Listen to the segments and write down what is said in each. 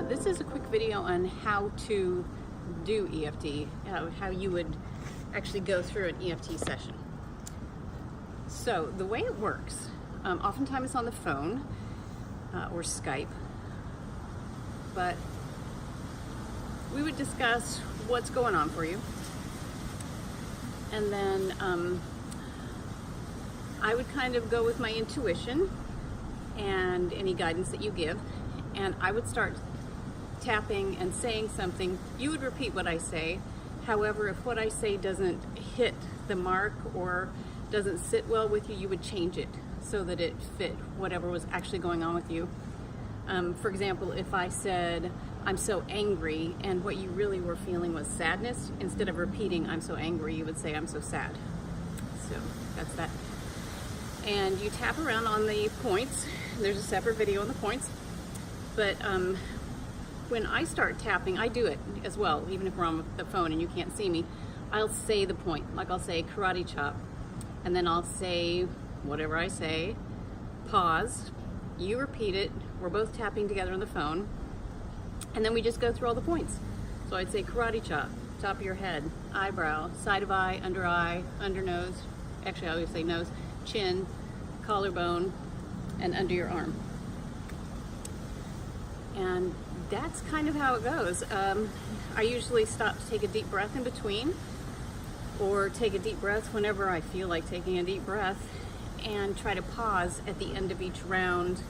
This is a quick video on how to do EFT, how you would actually go through an EFT session. So the way it works, oftentimes it's on the phone or Skype, but we would discuss what's going on for you, and then I would kind of go with my intuition and any guidance that you give, and I would start tapping and saying something. You would repeat what I say. However, if what I say doesn't hit the mark or doesn't sit well with you, you would change it so that it fit whatever was actually going on with you. For example, if I said, I'm so angry, and what you really were feeling was sadness, instead of repeating, I'm so angry, you would say, I'm so sad. So that's that. And you tap around on the points. There's a separate video on the points. But when I start tapping, I do it as well, even if we're on the phone and you can't see me. I'll say the point, like I'll say karate chop, and then I'll say whatever I say, pause, you repeat it, we're both tapping together on the phone, and then we just go through all the points. So I'd say karate chop, top of your head, eyebrow, side of eye, under nose, actually I always say nose, chin, collarbone, and under your arm. And that's kind of how it goes. I usually stop to take a deep breath in between, or take a deep breath whenever I feel like taking a deep breath, and try to pause at the end of each round,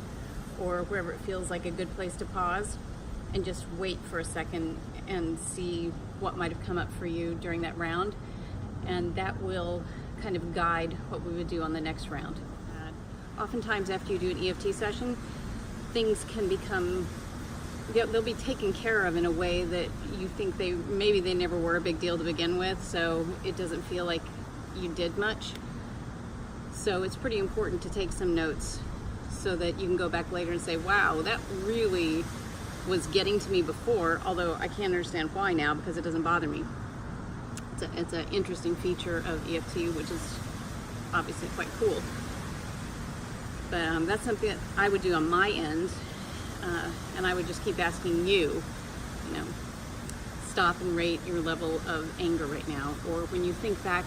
or wherever it feels like a good place to pause, and just wait for a second and see what might have come up for you during that round, and that will kind of guide what we would do on the next round. Oftentimes after you do an EFT session, things can become, they'll be taken care of in a way that you think maybe they never were a big deal to begin with, so it doesn't feel like you did much. So it's pretty important to take some notes so that you can go back later and say, wow, that really was getting to me before, although I can't understand why now because it doesn't bother me. It's an interesting feature of EFT, which is obviously quite cool. But that's something that I would do on my end, and I would just keep asking you, stop and rate your level of anger right now. Or when you think back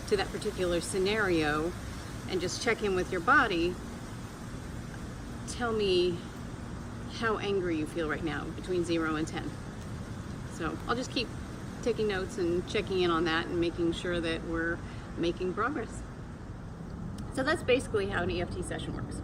to that particular scenario and just check in with your body, tell me how angry you feel right now between 0 and 10. So I'll just keep taking notes and checking in on that and making sure that we're making progress. So that's basically how an EFT session works.